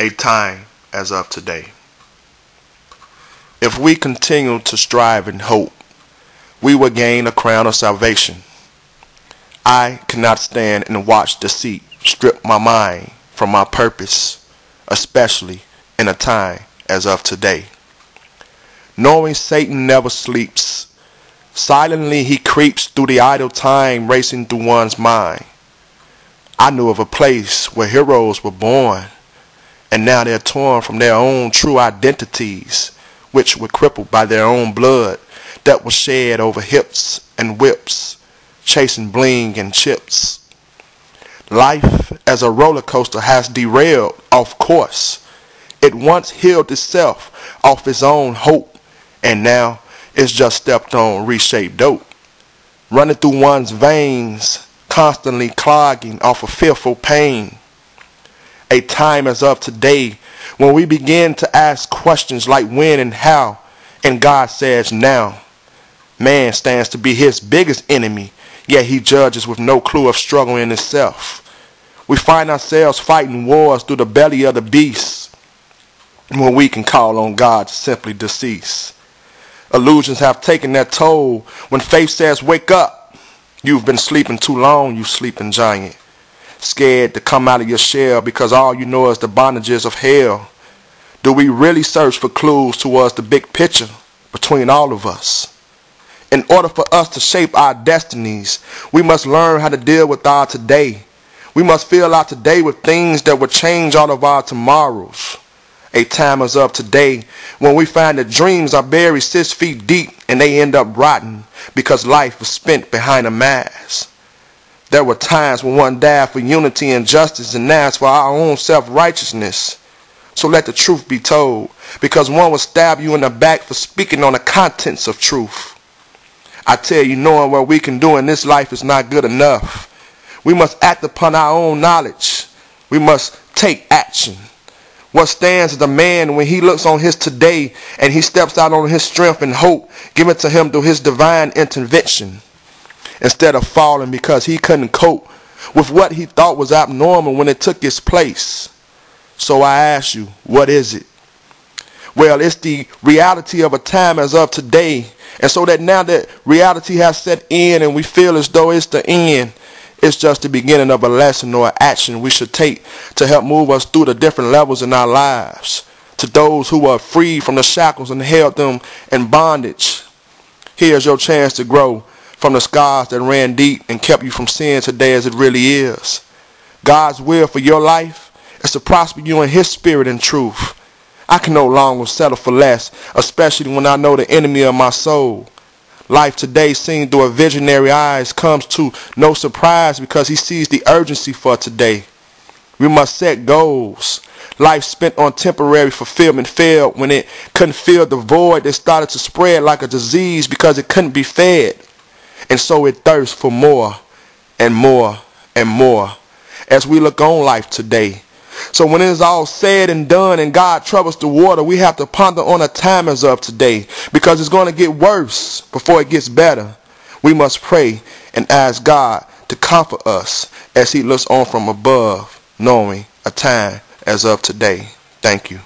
a time as of today. If we continue to strive and hope, we will gain a crown of salvation. I cannot stand and watch deceit strip my mind from my purpose, especially in a time as of today. Knowing Satan never sleeps, silently he creeps through the idle time racing through one's mind. I knew of a place where heroes were born, and now they're torn from their own true identities, which were crippled by their own blood that was shed over hips and whips, chasing bling and chips. Life as a roller coaster has derailed off course. It once healed itself off its own hope, and now it's just stepped on reshaped dope, running through one's veins, constantly clogging off of fearful pain. A time as of today when we begin to ask questions like when and how, and God says now. Man stands to be his biggest enemy, yet he judges with no clue of struggle in itself. We find ourselves fighting wars through the belly of the beast when we can call on God to simply decease. Illusions have taken their toll when faith says wake up. You've been sleeping too long, you sleeping giant. Scared to come out of your shell because all you know is the bondages of hell. Do we really search for clues towards the big picture between all of us? In order for us to shape our destinies, we must learn how to deal with our today. We must fill our today with things that will change all of our tomorrows. A time is of today when we find that dreams are buried 6 feet deep and they end up rotten because life was spent behind a mask. There were times when one died for unity and justice, and now it's for our own self-righteousness. So let the truth be told, because one will stab you in the back for speaking on the contents of truth. I tell you, knowing what we can do in this life is not good enough. We must act upon our own knowledge. We must take action. What stands as a man when he looks on his today and he steps out on his strength and hope given to him through his divine intervention, instead of falling because he couldn't cope with what he thought was abnormal when it took its place. So I ask you, what is it? Well, it's the reality of a time as of today. And so that now that reality has set in and we feel as though it's the end, it's just the beginning of a lesson or action we should take to help move us through the different levels in our lives. To those who are free from the shackles and held them in bondage, here's your chance to grow from the scars that ran deep and kept you from seeing today as it really is. God's will for your life is to prosper you in his spirit and truth. I can no longer settle for less, especially when I know the enemy of my soul. Life today seen through a visionary eyes comes to no surprise because he sees the urgency for today. We must set goals. Life spent on temporary fulfillment failed when it couldn't fill the void that started to spread like a disease because it couldn't be fed. And so it thirsts for more and more and more as we look on life today. So when it is all said and done and God troubles the water, we have to ponder on a time as of today, because it's going to get worse before it gets better. We must pray and ask God to comfort us as he looks on from above, knowing a time as of today. Thank you.